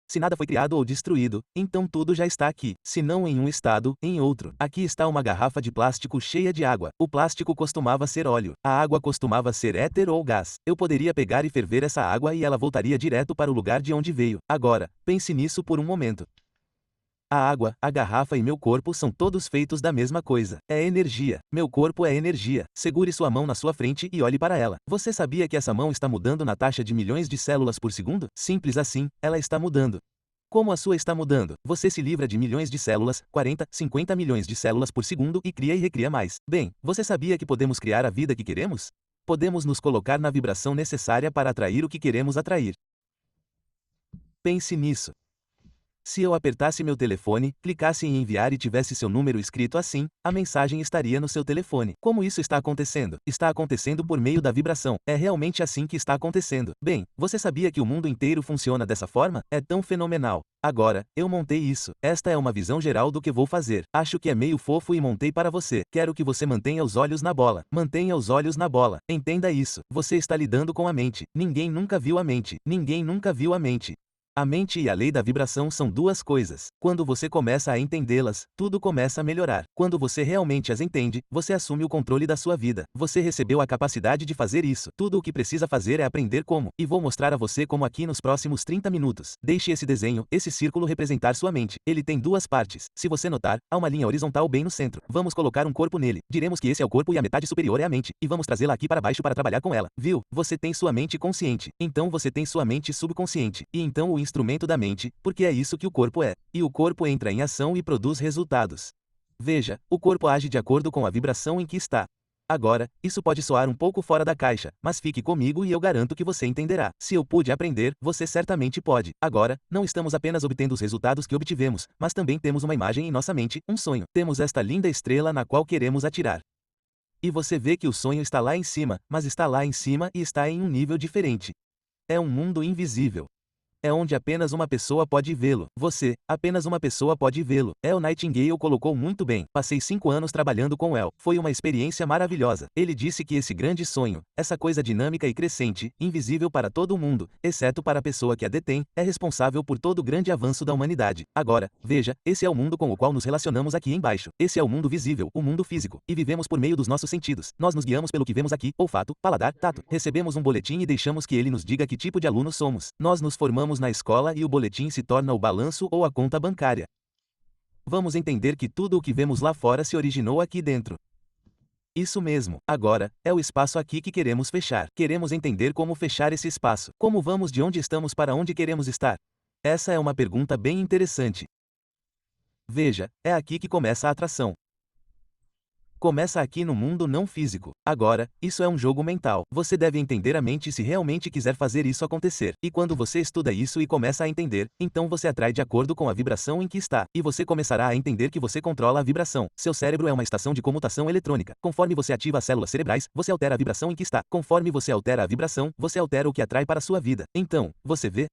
Se nada foi criado ou destruído, então tudo já está aqui. Se não em um estado, em outro. Aqui está uma garrafa de plástico cheia de água. O plástico costumava ser óleo. A água costumava ser éter ou gás. Eu poderia pegar e ferver essa água e ela voltaria direto para o lugar de onde veio. Agora, pense nisso por um momento. A água, a garrafa e meu corpo são todos feitos da mesma coisa. É energia. Meu corpo é energia. Segure sua mão na sua frente e olhe para ela. Você sabia que essa mão está mudando na taxa de milhões de células por segundo? Simples assim, ela está mudando. Como a sua está mudando? Você se livra de milhões de células, 40, 50 milhões de células por segundo e cria e recria mais. Bem, você sabia que podemos criar a vida que queremos? Podemos nos colocar na vibração necessária para atrair o que queremos atrair. Pense nisso. Se eu apertasse meu telefone, clicasse em enviar e tivesse seu número escrito assim, a mensagem estaria no seu telefone. Como isso está acontecendo? Está acontecendo por meio da vibração. É realmente assim que está acontecendo. Bem, você sabia que o mundo inteiro funciona dessa forma? É tão fenomenal. Agora, eu montei isso. Esta é uma visão geral do que vou fazer. Acho que é meio fofo e montei para você. Quero que você mantenha os olhos na bola. Mantenha os olhos na bola. Entenda isso. Você está lidando com a mente. Ninguém nunca viu a mente. Ninguém nunca viu a mente. A mente e a lei da vibração são duas coisas. Quando você começa a entendê-las, tudo começa a melhorar. Quando você realmente as entende, você assume o controle da sua vida. Você recebeu a capacidade de fazer isso. Tudo o que precisa fazer é aprender como. E vou mostrar a você como aqui nos próximos 30 minutos. Deixe esse desenho, esse círculo representar sua mente. Ele tem duas partes. Se você notar, há uma linha horizontal bem no centro. Vamos colocar um corpo nele. Diremos que esse é o corpo e a metade superior é a mente. E vamos trazê-la aqui para baixo para trabalhar com ela. Viu? Você tem sua mente consciente. Então você tem sua mente subconsciente. E então o instrumento da mente, porque é isso que o corpo é. E o corpo entra em ação e produz resultados. Veja, o corpo age de acordo com a vibração em que está. Agora, isso pode soar um pouco fora da caixa, mas fique comigo e eu garanto que você entenderá. Se eu pude aprender, você certamente pode. Agora, não estamos apenas obtendo os resultados que obtivemos, mas também temos uma imagem em nossa mente, um sonho. Temos esta linda estrela na qual queremos atirar. E você vê que o sonho está lá em cima, mas está lá em cima e está em um nível diferente. É um mundo invisível. É onde apenas uma pessoa pode vê-lo. Você, apenas uma pessoa pode vê-lo. El Nightingale colocou muito bem. Passei 5 anos trabalhando com El. Foi uma experiência maravilhosa. Ele disse que esse grande sonho, essa coisa dinâmica e crescente, invisível para todo mundo, exceto para a pessoa que a detém, é responsável por todo o grande avanço da humanidade. Agora, veja, esse é o mundo com o qual nos relacionamos aqui embaixo. Esse é o mundo visível, o mundo físico. E vivemos por meio dos nossos sentidos. Nós nos guiamos pelo que vemos aqui, olfato, paladar, tato. Recebemos um boletim e deixamos que ele nos diga que tipo de aluno somos. Nós nos formamos na escola e o boletim se torna o balanço ou a conta bancária. Vamos entender que tudo o que vemos lá fora se originou aqui dentro. Isso mesmo. Agora, é o espaço aqui que queremos fechar. Queremos entender como fechar esse espaço. Como vamos de onde estamos para onde queremos estar? Essa é uma pergunta bem interessante. Veja, é aqui que começa a atração. Começa aqui no mundo não físico. Agora, isso é um jogo mental. Você deve entender a mente se realmente quiser fazer isso acontecer. E quando você estuda isso e começa a entender, então você atrai de acordo com a vibração em que está. E você começará a entender que você controla a vibração. Seu cérebro é uma estação de comutação eletrônica. Conforme você ativa as células cerebrais, você altera a vibração em que está. Conforme você altera a vibração, você altera o que atrai para a sua vida. Então, você vê?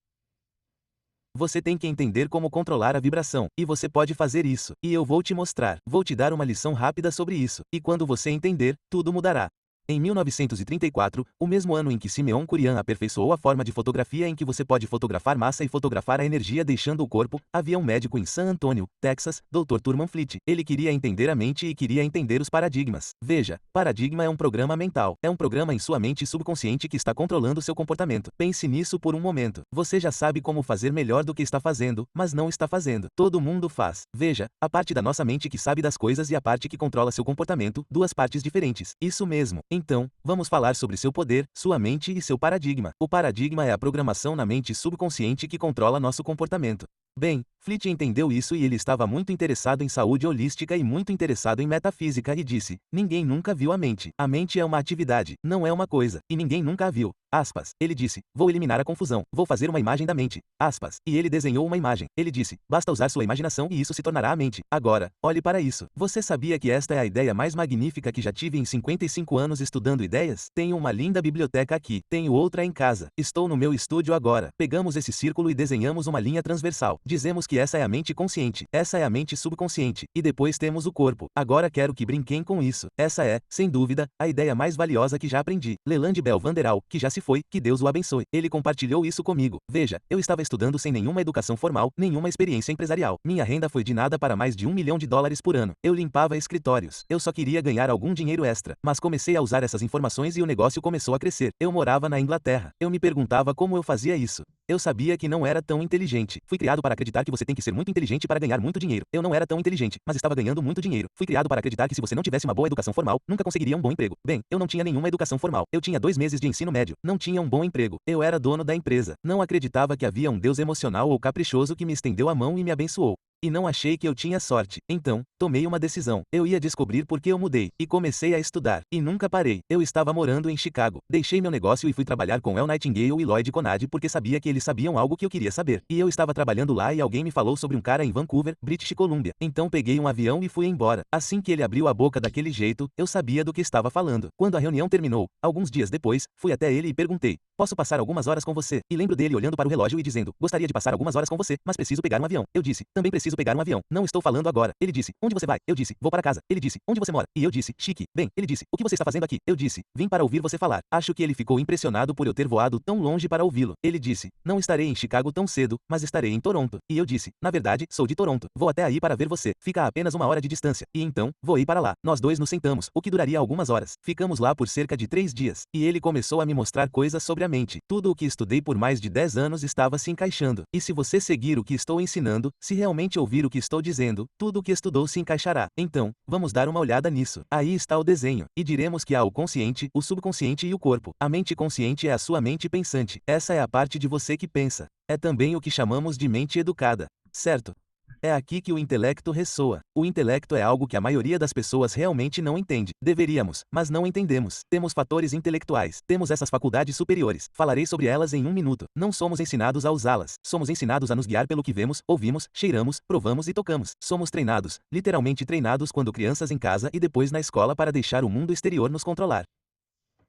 Você tem que entender como controlar a vibração, e você pode fazer isso, e eu vou te mostrar. Vou te dar uma lição rápida sobre isso, e quando você entender, tudo mudará. Em 1934, o mesmo ano em que Simeon Kurian aperfeiçoou a forma de fotografia em que você pode fotografar massa e fotografar a energia deixando o corpo, havia um médico em San Antonio, Texas, Dr. Thurman Fleet. Ele queria entender a mente e queria entender os paradigmas. Veja, paradigma é um programa mental. É um programa em sua mente subconsciente que está controlando seu comportamento. Pense nisso por um momento. Você já sabe como fazer melhor do que está fazendo, mas não está fazendo. Todo mundo faz. Veja, a parte da nossa mente que sabe das coisas e a parte que controla seu comportamento, duas partes diferentes. Isso mesmo. Então, vamos falar sobre seu poder, sua mente e seu paradigma. O paradigma é a programação na mente subconsciente que controla nosso comportamento. Bem, Fleet entendeu isso e ele estava muito interessado em saúde holística e muito interessado em metafísica e disse: ninguém nunca viu a mente. A mente é uma atividade, não é uma coisa, e ninguém nunca a viu. Aspas. Ele disse: vou eliminar a confusão, vou fazer uma imagem da mente. Aspas. E ele desenhou uma imagem. Ele disse: basta usar sua imaginação e isso se tornará a mente. Agora, olhe para isso. Você sabia que esta é a ideia mais magnífica que já tive em 55 anos estudando ideias? Tenho uma linda biblioteca aqui. Tenho outra em casa. Estou no meu estúdio agora. Pegamos esse círculo e desenhamos uma linha transversal. Dizemos que essa é a mente consciente. Essa é a mente subconsciente. E depois temos o corpo. Agora quero que brinquem com isso. Essa é, sem dúvida, a ideia mais valiosa que já aprendi. Leland Bell Vanderal, que já se foi, que Deus o abençoe. Ele compartilhou isso comigo. Veja, eu estava estudando sem nenhuma educação formal, nenhuma experiência empresarial. Minha renda foi de nada para mais de $1 milhão por ano. Eu limpava escritórios. Eu só queria ganhar algum dinheiro extra. Mas comecei a usar essas informações e o negócio começou a crescer. Eu morava na Inglaterra. Eu me perguntava como eu fazia isso. Eu sabia que não era tão inteligente. Fui criado para acreditar que você tem que ser muito inteligente para ganhar muito dinheiro. Eu não era tão inteligente, mas estava ganhando muito dinheiro. Fui criado para acreditar que se você não tivesse uma boa educação formal, nunca conseguiria um bom emprego. Bem, eu não tinha nenhuma educação formal. Eu tinha 2 meses de ensino médio. Não tinha um bom emprego. Eu era dono da empresa. Não acreditava que havia um Deus emocional ou caprichoso que me estendeu a mão e me abençoou. E não achei que eu tinha sorte. Então, tomei uma decisão. Eu ia descobrir por que eu mudei. E comecei a estudar. E nunca parei. Eu estava morando em Chicago. Deixei meu negócio e fui trabalhar com El Nightingale e Lloyd Conrad porque sabia que eles sabiam algo que eu queria saber. E eu estava trabalhando lá e alguém me falou sobre um cara em Vancouver, British Columbia. Então peguei um avião e fui embora. Assim que ele abriu a boca daquele jeito, eu sabia do que estava falando. Quando a reunião terminou, alguns dias depois, fui até ele e perguntei: posso passar algumas horas com você? E lembro dele olhando para o relógio e dizendo: gostaria de passar algumas horas com você, mas preciso pegar um avião. Eu disse: também preciso pegar um avião. Não estou falando agora. Ele disse: onde você vai? Eu disse: vou para casa. Ele disse: onde você mora? E eu disse: chique. Bem, ele disse: o que você está fazendo aqui? Eu disse: vim para ouvir você falar. Acho que ele ficou impressionado por eu ter voado tão longe para ouvi-lo. Ele disse: não estarei em Chicago tão cedo, mas estarei em Toronto. E eu disse: na verdade, sou de Toronto. Vou até aí para ver você. Fica a apenas 1 hora de distância. E então, voei para lá. Nós dois nos sentamos, o que duraria algumas horas. Ficamos lá por cerca de 3 dias. E ele começou a me mostrar coisas sobre a mente. Tudo o que estudei por mais de 10 anos estava se encaixando. E se você seguir o que estou ensinando, se realmente ouvir o que estou dizendo, tudo o que estudou se encaixará. Então, vamos dar uma olhada nisso. Aí está o desenho. E diremos que há o consciente, o subconsciente e o corpo. A mente consciente é a sua mente pensante. Essa é a parte de você que pensa. É também o que chamamos de mente educada. Certo? É aqui que o intelecto ressoa. O intelecto é algo que a maioria das pessoas realmente não entende. Deveríamos, mas não entendemos. Temos fatores intelectuais. Temos essas faculdades superiores. Falarei sobre elas em 1 minuto. Não somos ensinados a usá-las. Somos ensinados a nos guiar pelo que vemos, ouvimos, cheiramos, provamos e tocamos. Somos treinados, literalmente treinados quando crianças em casa e depois na escola para deixar o mundo exterior nos controlar.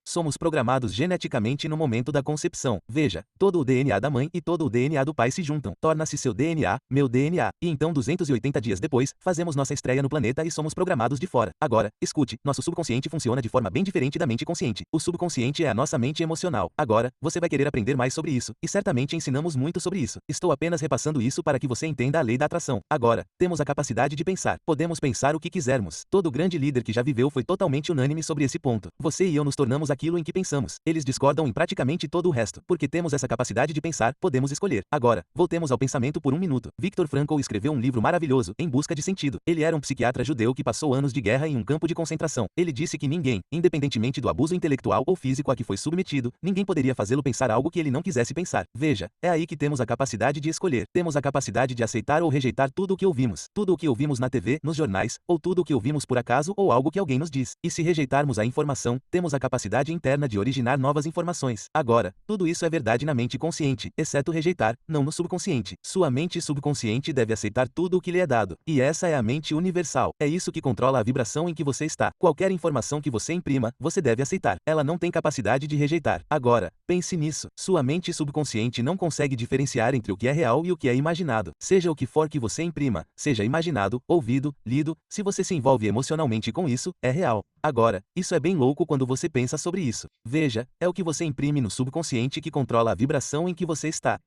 Somos programados geneticamente no momento da concepção. Veja, todo o DNA da mãe e todo o DNA do pai se juntam. Torna-se seu DNA, meu DNA. E então 280 dias depois, fazemos nossa estreia no planeta e somos programados de fora. Agora, escute, nosso subconsciente funciona de forma bem diferente da mente consciente. O subconsciente é a nossa mente emocional. Agora, você vai querer aprender mais sobre isso. E certamente ensinamos muito sobre isso. Estou apenas repassando isso para que você entenda a lei da atração. Agora, temos a capacidade de pensar. Podemos pensar o que quisermos. Todo grande líder que já viveu foi totalmente unânime sobre esse ponto. Você e eu nos tornamos aquilo em que pensamos. Eles discordam em praticamente todo o resto. Porque temos essa capacidade de pensar, podemos escolher. Agora, voltemos ao pensamento por 1 minuto. Viktor Frankl escreveu um livro maravilhoso, Em Busca de Sentido. Ele era um psiquiatra judeu que passou anos de guerra em um campo de concentração. Ele disse que ninguém, independentemente do abuso intelectual ou físico a que foi submetido, ninguém poderia fazê-lo pensar algo que ele não quisesse pensar. Veja, é aí que temos a capacidade de escolher. Temos a capacidade de aceitar ou rejeitar tudo o que ouvimos. Tudo o que ouvimos na TV, nos jornais, ou tudo o que ouvimos por acaso ou algo que alguém nos diz. E se rejeitarmos a informação, temos a capacidade interna de originar novas informações. Agora, tudo isso é verdade na mente consciente, exceto rejeitar, não no subconsciente. Sua mente subconsciente deve aceitar tudo o que lhe é dado. E essa é a mente universal. É isso que controla a vibração em que você está. Qualquer informação que você imprima, você deve aceitar. Ela não tem capacidade de rejeitar. Agora, pense nisso. Sua mente subconsciente não consegue diferenciar entre o que é real e o que é imaginado. Seja o que for que você imprima, seja imaginado, ouvido, lido, se você se envolve emocionalmente com isso, é real. Agora, isso é bem louco quando você pensa sobre isso. Veja, é o que você imprime no subconsciente que controla a vibração em que você está.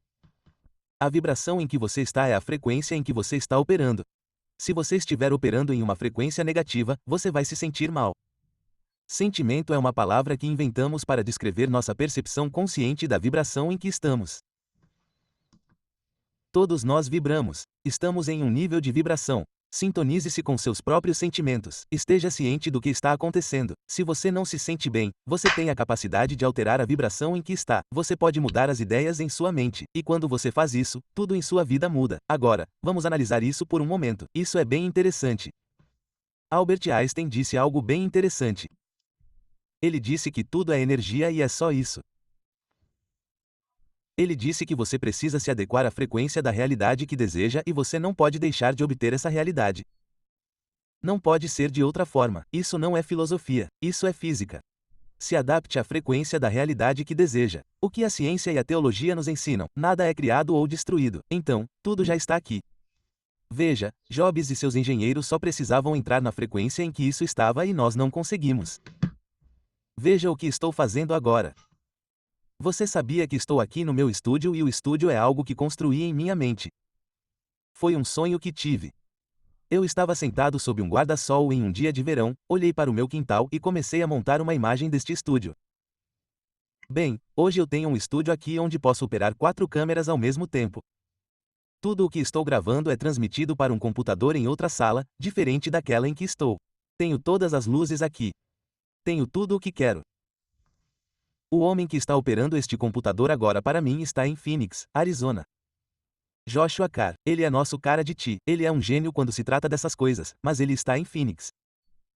A vibração em que você está é a frequência em que você está operando. Se você estiver operando em uma frequência negativa, você vai se sentir mal. Sentimento é uma palavra que inventamos para descrever nossa percepção consciente da vibração em que estamos. Todos nós vibramos. Estamos em um nível de vibração. Sintonize-se com seus próprios sentimentos. Esteja ciente do que está acontecendo. Se você não se sente bem, você tem a capacidade de alterar a vibração em que está. Você pode mudar as ideias em sua mente. E quando você faz isso, tudo em sua vida muda. Agora, vamos analisar isso por um momento. Isso é bem interessante. Albert Einstein disse algo bem interessante. Ele disse que tudo é energia e é só isso. Ele disse que você precisa se adequar à frequência da realidade que deseja e você não pode deixar de obter essa realidade. Não pode ser de outra forma. Isso não é filosofia. Isso é física. Se adapte à frequência da realidade que deseja. O que a ciência e a teologia nos ensinam? Nada é criado ou destruído. Então, tudo já está aqui. Veja, Jobs e seus engenheiros só precisavam entrar na frequência em que isso estava e nós não conseguimos. Veja o que estou fazendo agora. Você sabia que estou aqui no meu estúdio e o estúdio é algo que construí em minha mente. Foi um sonho que tive. Eu estava sentado sob um guarda-sol em um dia de verão, olhei para o meu quintal e comecei a montar uma imagem deste estúdio. Bem, hoje eu tenho um estúdio aqui onde posso operar 4 câmeras ao mesmo tempo. Tudo o que estou gravando é transmitido para um computador em outra sala, diferente daquela em que estou. Tenho todas as luzes aqui. Tenho tudo o que quero. O homem que está operando este computador agora para mim está em Phoenix, Arizona. Joshua Carr, ele é nosso cara de ti, ele é um gênio quando se trata dessas coisas, mas ele está em Phoenix.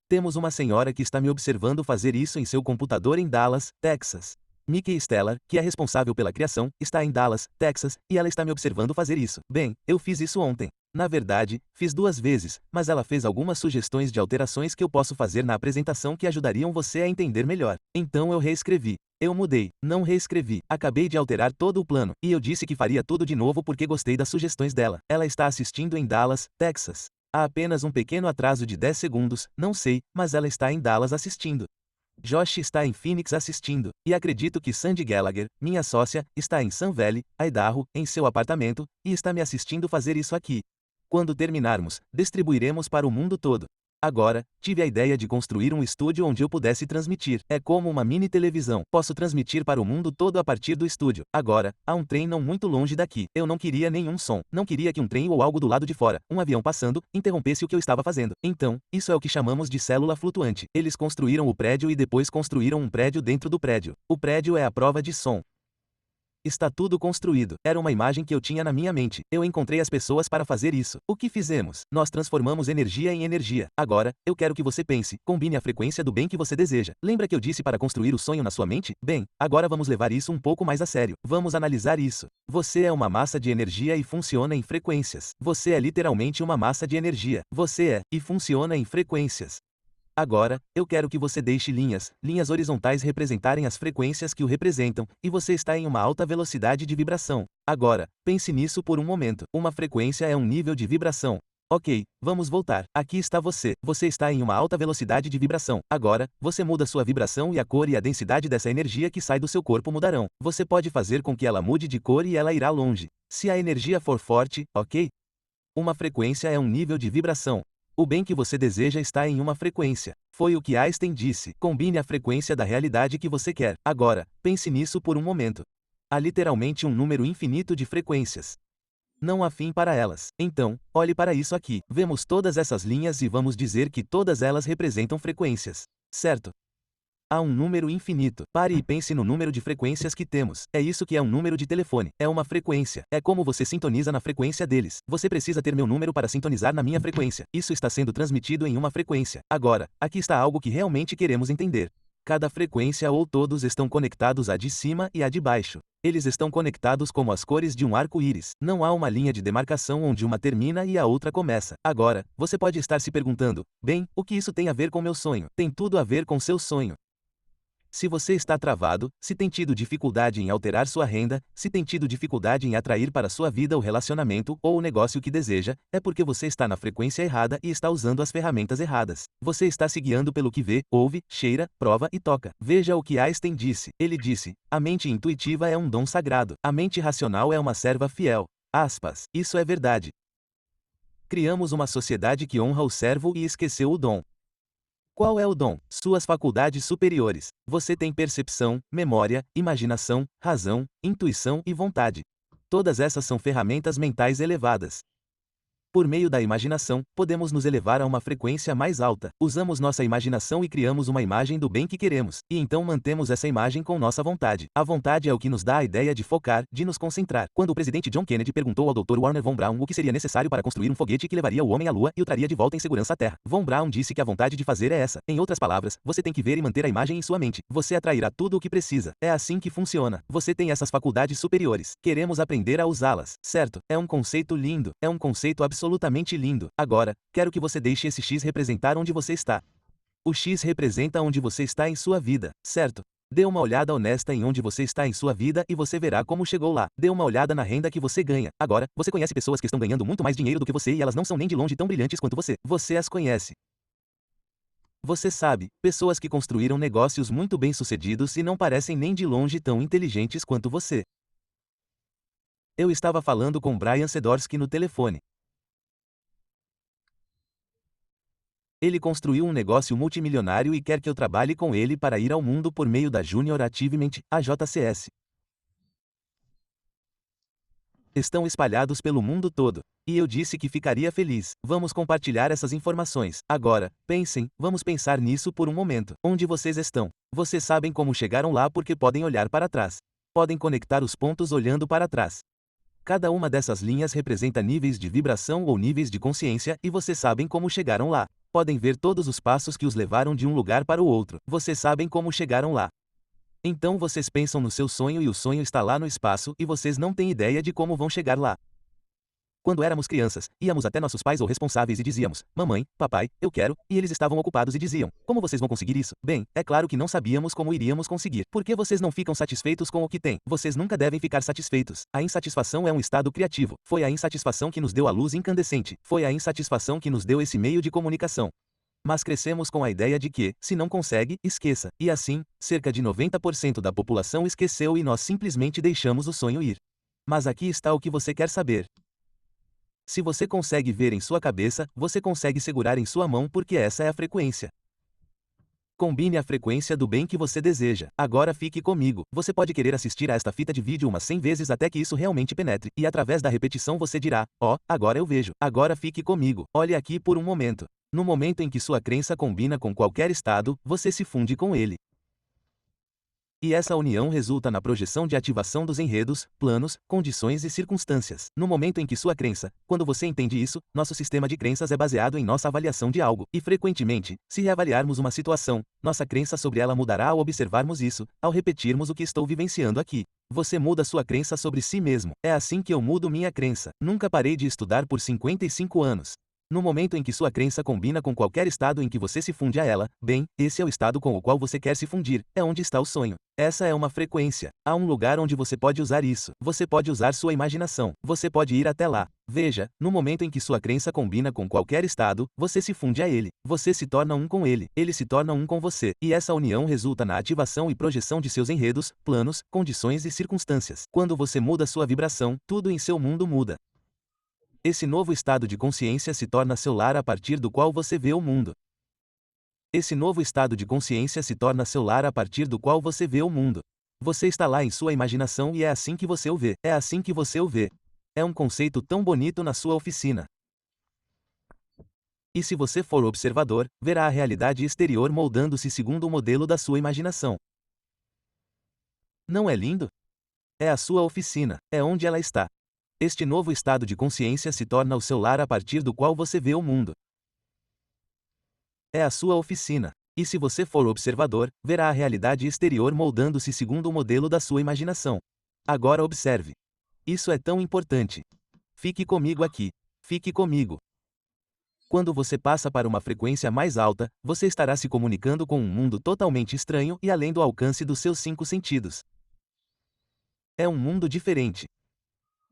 Temos uma senhora que está me observando fazer isso em seu computador em Dallas, Texas. Mickey Stellar, que é responsável pela criação, está em Dallas, Texas, e ela está me observando fazer isso. Bem, eu fiz isso ontem. Na verdade, fiz 2 vezes, mas ela fez algumas sugestões de alterações que eu posso fazer na apresentação que ajudariam você a entender melhor. Então eu reescrevi. Eu mudei, não reescrevi. Acabei de alterar todo o plano, e eu disse que faria tudo de novo porque gostei das sugestões dela. Ela está assistindo em Dallas, Texas. Há apenas um pequeno atraso de 10 segundos, não sei, mas ela está em Dallas assistindo. Josh está em Phoenix assistindo, e acredito que Sandy Gallagher, minha sócia, está em Sun Valley, Idaho, em seu apartamento, e está me assistindo fazer isso aqui. Quando terminarmos, distribuiremos para o mundo todo. Agora, tive a ideia de construir um estúdio onde eu pudesse transmitir. É como uma mini televisão. Posso transmitir para o mundo todo a partir do estúdio. Agora, há um trem não muito longe daqui. Eu não queria nenhum som. Não queria que um trem ou algo do lado de fora, um avião passando, interrompesse o que eu estava fazendo. Então, isso é o que chamamos de célula flutuante. Eles construíram o prédio e depois construíram um prédio dentro do prédio. O prédio é a prova de som. Está tudo construído. Era uma imagem que eu tinha na minha mente. Eu encontrei as pessoas para fazer isso. O que fizemos? Nós transformamos energia em energia. Agora, eu quero que você pense, combine a frequência do bem que você deseja. Lembra que eu disse para construir o sonho na sua mente? Bem, agora vamos levar isso um pouco mais a sério. Vamos analisar isso. Você é uma massa de energia e funciona em frequências. Você é literalmente uma massa de energia. Você é, e funciona em frequências. Agora, eu quero que você deixe linhas horizontais representarem as frequências que o representam, e você está em uma alta velocidade de vibração. Agora, pense nisso por um momento. Uma frequência é um nível de vibração. Ok, vamos voltar. Aqui está você. Você está em uma alta velocidade de vibração. Agora, você muda sua vibração e a cor e a densidade dessa energia que sai do seu corpo mudarão. Você pode fazer com que ela mude de cor e ela irá longe. Se a energia for forte, ok? Uma frequência é um nível de vibração. O bem que você deseja está em uma frequência. Foi o que Einstein disse. Combine a frequência da realidade que você quer. Agora, pense nisso por um momento. Há literalmente um número infinito de frequências. Não há fim para elas. Então, olhe para isso aqui. Vemos todas essas linhas e vamos dizer que todas elas representam frequências. Certo? Há um número infinito. Pare e pense no número de frequências que temos. É isso que é um número de telefone. É uma frequência. É como você sintoniza na frequência deles. Você precisa ter meu número para sintonizar na minha frequência. Isso está sendo transmitido em uma frequência. Agora, aqui está algo que realmente queremos entender. Cada frequência ou todos estão conectados à de cima e à de baixo. Eles estão conectados como as cores de um arco-íris. Não há uma linha de demarcação onde uma termina e a outra começa. Agora, você pode estar se perguntando, bem, o que isso tem a ver com meu sonho? Tem tudo a ver com seu sonho. Se você está travado, se tem tido dificuldade em alterar sua renda, se tem tido dificuldade em atrair para sua vida o relacionamento ou o negócio que deseja, é porque você está na frequência errada e está usando as ferramentas erradas. Você está se guiando pelo que vê, ouve, cheira, prova e toca. Veja o que Einstein disse. Ele disse: a mente intuitiva é um dom sagrado. A mente racional é uma serva fiel. Aspas. Isso é verdade. Criamos uma sociedade que honra o servo e esqueceu o dom. Qual é o dom? Suas faculdades superiores. Você tem percepção, memória, imaginação, razão, intuição e vontade. Todas essas são ferramentas mentais elevadas. Por meio da imaginação, podemos nos elevar a uma frequência mais alta. Usamos nossa imaginação e criamos uma imagem do bem que queremos, e então mantemos essa imagem com nossa vontade. A vontade é o que nos dá a ideia de focar, de nos concentrar. Quando o presidente John Kennedy perguntou ao Dr. Warner von Braun o que seria necessário para construir um foguete que levaria o homem à Lua e o traria de volta em segurança à Terra, von Braun disse que a vontade de fazer é essa. Em outras palavras, você tem que ver e manter a imagem em sua mente. Você atrairá tudo o que precisa. É assim que funciona. Você tem essas faculdades superiores. Queremos aprender a usá-las, certo? É um conceito lindo. É um conceito absolutamente lindo. Agora, quero que você deixe esse X representar onde você está. O X representa onde você está em sua vida, certo? Dê uma olhada honesta em onde você está em sua vida e você verá como chegou lá. Dê uma olhada na renda que você ganha. Agora, você conhece pessoas que estão ganhando muito mais dinheiro do que você e elas não são nem de longe tão brilhantes quanto você. Você as conhece. Você sabe, pessoas que construíram negócios muito bem-sucedidos e não parecem nem de longe tão inteligentes quanto você. Eu estava falando com Brian Sedorsky no telefone. Ele construiu um negócio multimilionário e quer que eu trabalhe com ele para ir ao mundo por meio da Junior Achievement, a JCS. Estão espalhados pelo mundo todo. E eu disse que ficaria feliz. Vamos compartilhar essas informações. Agora, pensem, vamos pensar nisso por um momento. Onde vocês estão? Vocês sabem como chegaram lá porque podem olhar para trás. Podem conectar os pontos olhando para trás. Cada uma dessas linhas representa níveis de vibração ou níveis de consciência e vocês sabem como chegaram lá. Podem ver todos os passos que os levaram de um lugar para o outro. Vocês sabem como chegaram lá. Então vocês pensam no seu sonho e o sonho está lá no espaço e vocês não têm ideia de como vão chegar lá. Quando éramos crianças, íamos até nossos pais ou responsáveis e dizíamos, mamãe, papai, eu quero, e eles estavam ocupados e diziam, como vocês vão conseguir isso? Bem, é claro que não sabíamos como iríamos conseguir. Por que vocês não ficam satisfeitos com o que têm? Vocês nunca devem ficar satisfeitos. A insatisfação é um estado criativo. Foi a insatisfação que nos deu a luz incandescente. Foi a insatisfação que nos deu esse meio de comunicação. Mas crescemos com a ideia de que, se não consegue, esqueça. E assim, cerca de 90% da população esqueceu e nós simplesmente deixamos o sonho ir. Mas aqui está o que você quer saber. Se você consegue ver em sua cabeça, você consegue segurar em sua mão porque essa é a frequência. Combine a frequência do bem que você deseja. Agora fique comigo. Você pode querer assistir a esta fita de vídeo umas 100 vezes até que isso realmente penetre. E através da repetição você dirá, agora eu vejo. Agora fique comigo. Olhe aqui por um momento. No momento em que sua crença combina com qualquer estado, você se funde com ele. E essa união resulta na projeção de ativação dos enredos, planos, condições e circunstâncias. No momento em que sua crença, quando você entende isso, nosso sistema de crenças é baseado em nossa avaliação de algo. E frequentemente, se reavaliarmos uma situação, nossa crença sobre ela mudará ao observarmos isso, ao repetirmos o que estou vivenciando aqui. Você muda sua crença sobre si mesmo. É assim que eu mudo minha crença. Nunca parei de estudar por 55 anos. No momento em que sua crença combina com qualquer estado em que você se funde a ela, bem, esse é o estado com o qual você quer se fundir, é onde está o sonho. Essa é uma frequência. Há um lugar onde você pode usar isso. Você pode usar sua imaginação. Você pode ir até lá. Veja, no momento em que sua crença combina com qualquer estado, você se funde a ele. Você se torna um com ele. Ele se torna um com você. E essa união resulta na ativação e projeção de seus enredos, planos, condições e circunstâncias. Quando você muda sua vibração, tudo em seu mundo muda. Esse novo estado de consciência se torna seu lar a partir do qual você vê o mundo. Esse novo estado de consciência se torna seu lar a partir do qual você vê o mundo. Você está lá em sua imaginação e é assim que você o vê. É assim que você o vê. É um conceito tão bonito na sua oficina. E se você for observador, verá a realidade exterior moldando-se segundo o modelo da sua imaginação. Não é lindo? É a sua oficina. É onde ela está. Este novo estado de consciência se torna o seu lar a partir do qual você vê o mundo. É a sua oficina. E se você for observador, verá a realidade exterior moldando-se segundo o modelo da sua imaginação. Agora observe. Isso é tão importante. Fique comigo aqui. Fique comigo. Quando você passa para uma frequência mais alta, você estará se comunicando com um mundo totalmente estranho e além do alcance dos seus 5 sentidos. É um mundo diferente.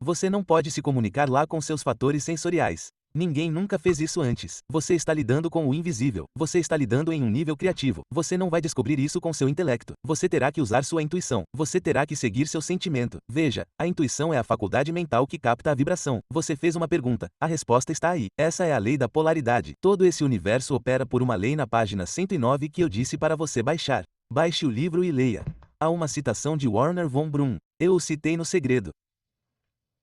Você não pode se comunicar lá com seus fatores sensoriais. Ninguém nunca fez isso antes. Você está lidando com o invisível. Você está lidando em um nível criativo. Você não vai descobrir isso com seu intelecto. Você terá que usar sua intuição. Você terá que seguir seu sentimento. Veja, a intuição é a faculdade mental que capta a vibração. Você fez uma pergunta. A resposta está aí. Essa é a lei da polaridade. Todo esse universo opera por uma lei na página 109 que eu disse para você baixar. Baixe o livro e leia. Há uma citação de Werner von Braun. Eu o citei no segredo.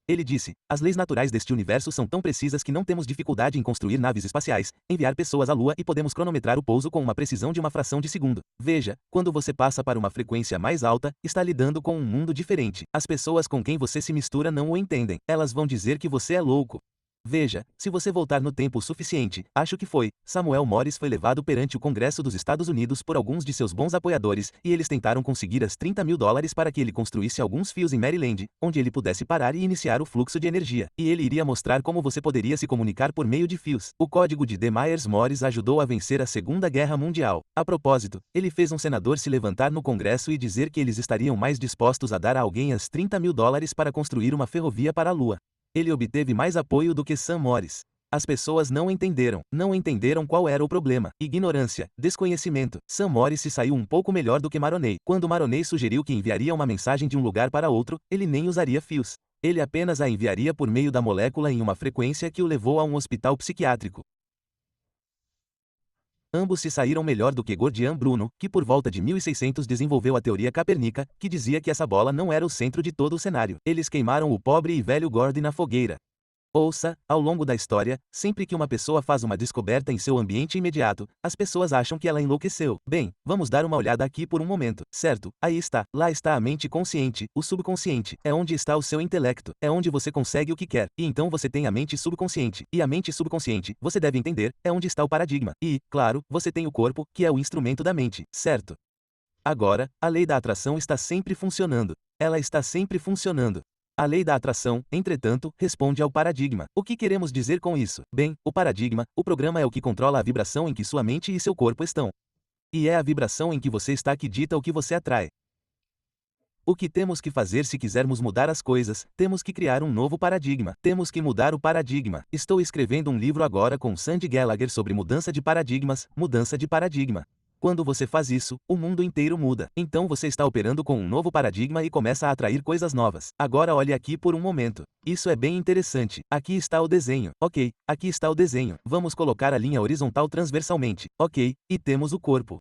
Ele disse, as leis naturais deste universo são tão precisas que não temos dificuldade em construir naves espaciais, enviar pessoas à Lua e podemos cronometrar o pouso com uma precisão de uma fração de segundo. Veja, quando você passa para uma frequência mais alta, está lidando com um mundo diferente. As pessoas com quem você se mistura não o entendem. Elas vão dizer que você é louco. Veja, se você voltar no tempo o suficiente, acho que foi, Samuel Morse foi levado perante o Congresso dos Estados Unidos por alguns de seus bons apoiadores, e eles tentaram conseguir as $30.000 para que ele construísse alguns fios em Maryland, onde ele pudesse parar e iniciar o fluxo de energia. E ele iria mostrar como você poderia se comunicar por meio de fios. O código de D. Myers Morse ajudou a vencer a Segunda Guerra Mundial. A propósito, ele fez um senador se levantar no Congresso e dizer que eles estariam mais dispostos a dar a alguém as $30.000 para construir uma ferrovia para a Lua. Ele obteve mais apoio do que Sam Morse. As pessoas não entenderam qual era o problema. Ignorância, desconhecimento. Sam Morris se saiu um pouco melhor do que Maroney. Quando Maroney sugeriu que enviaria uma mensagem de um lugar para outro, ele nem usaria fios. Ele apenas a enviaria por meio da molécula em uma frequência que o levou a um hospital psiquiátrico. Ambos se saíram melhor do que Giordano Bruno, que por volta de 1600 desenvolveu a teoria Capérnica, que dizia que essa bola não era o centro de todo o cenário. Eles queimaram o pobre e velho Gordon na fogueira. Ouça, ao longo da história, sempre que uma pessoa faz uma descoberta em seu ambiente imediato, as pessoas acham que ela enlouqueceu. Bem, vamos dar uma olhada aqui por um momento, certo? Aí está, lá está a mente consciente, o subconsciente, é onde está o seu intelecto, é onde você consegue o que quer, e então você tem a mente subconsciente, e a mente subconsciente, você deve entender, é onde está o paradigma, e, claro, você tem o corpo, que é o instrumento da mente, certo? Agora, a lei da atração está sempre funcionando. Ela está sempre funcionando. A lei da atração, entretanto, responde ao paradigma. O que queremos dizer com isso? Bem, o paradigma, o programa é o que controla a vibração em que sua mente e seu corpo estão. E é a vibração em que você está que dita o que você atrai. O que temos que fazer se quisermos mudar as coisas? Temos que criar um novo paradigma. Temos que mudar o paradigma. Estou escrevendo um livro agora com Sandy Gallagher sobre mudança de paradigmas, mudança de paradigma. Quando você faz isso, o mundo inteiro muda. Então você está operando com um novo paradigma e começa a atrair coisas novas. Agora olhe aqui por um momento. Isso é bem interessante. Aqui está o desenho. Ok, aqui está o desenho. Vamos colocar a linha horizontal transversalmente. Ok, e temos o corpo.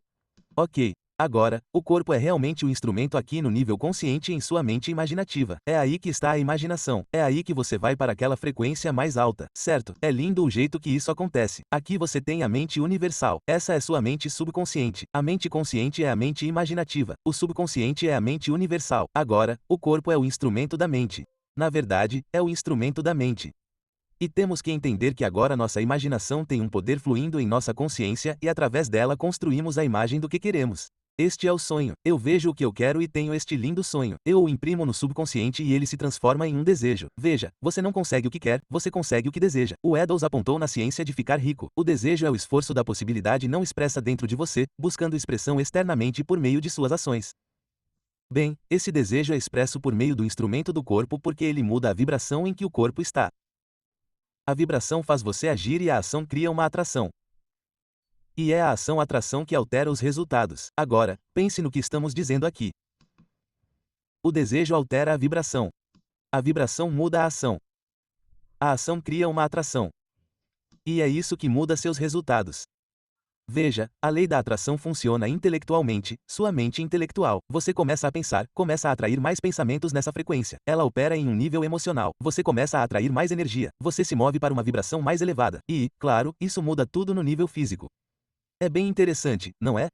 Ok. Agora, o corpo é realmente o instrumento aqui no nível consciente em sua mente imaginativa. É aí que está a imaginação. É aí que você vai para aquela frequência mais alta, certo? É lindo o jeito que isso acontece. Aqui você tem a mente universal. Essa é sua mente subconsciente. A mente consciente é a mente imaginativa. O subconsciente é a mente universal. Agora, o corpo é o instrumento da mente. Na verdade, é o instrumento da mente. E temos que entender que agora nossa imaginação tem um poder fluindo em nossa consciência e através dela construímos a imagem do que queremos. Este é o sonho. Eu vejo o que eu quero e tenho este lindo sonho. Eu o imprimo no subconsciente e ele se transforma em um desejo. Veja, você não consegue o que quer, você consegue o que deseja. O Eddowes apontou na ciência de ficar rico. O desejo é o esforço da possibilidade não expressa dentro de você, buscando expressão externamente por meio de suas ações. Bem, esse desejo é expresso por meio do instrumento do corpo porque ele muda a vibração em que o corpo está. A vibração faz você agir e a ação cria uma atração. E é a ação-atração que altera os resultados. Agora, pense no que estamos dizendo aqui. O desejo altera a vibração. A vibração muda a ação. A ação cria uma atração. E é isso que muda seus resultados. Veja, a lei da atração funciona intelectualmente, sua mente intelectual. Você começa a pensar, começa a atrair mais pensamentos nessa frequência. Ela opera em um nível emocional. Você começa a atrair mais energia. Você se move para uma vibração mais elevada. E, claro, isso muda tudo no nível físico. É bem interessante, não é?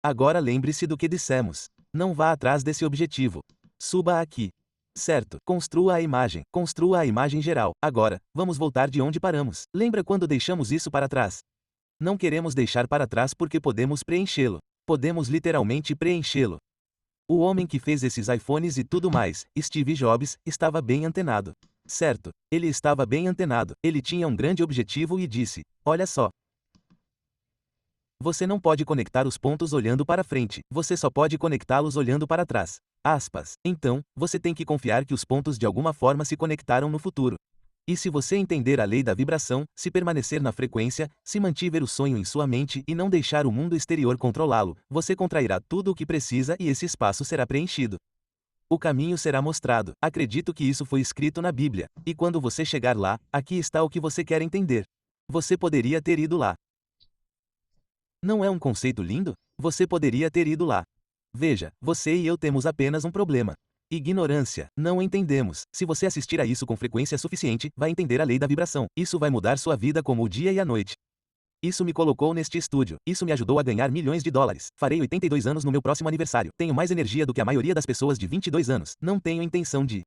Agora lembre-se do que dissemos. Não vá atrás desse objetivo. Suba aqui. Certo, construa a imagem geral. Agora, vamos voltar de onde paramos. Lembra quando deixamos isso para trás? Não queremos deixar para trás porque podemos preenchê-lo. Podemos literalmente preenchê-lo. O homem que fez esses iPhones e tudo mais, Steve Jobs, estava bem antenado. Certo, ele estava bem antenado. Ele tinha um grande objetivo e disse: olha só. Você não pode conectar os pontos olhando para frente, você só pode conectá-los olhando para trás. Aspas. Então, você tem que confiar que os pontos de alguma forma se conectaram no futuro. E se você entender a lei da vibração, se permanecer na frequência, se mantiver o sonho em sua mente e não deixar o mundo exterior controlá-lo, você contrairá tudo o que precisa e esse espaço será preenchido. O caminho será mostrado. Acredito que isso foi escrito na Bíblia. E quando você chegar lá, aqui está o que você quer entender. Você poderia ter ido lá. Não é um conceito lindo? Você poderia ter ido lá. Veja, você e eu temos apenas um problema. Ignorância. Não entendemos. Se você assistir a isso com frequência suficiente, vai entender a lei da vibração. Isso vai mudar sua vida como o dia e a noite. Isso me colocou neste estúdio. Isso me ajudou a ganhar milhões de dólares. Farei 82 anos no meu próximo aniversário. Tenho mais energia do que a maioria das pessoas de 22 anos. Não tenho intenção de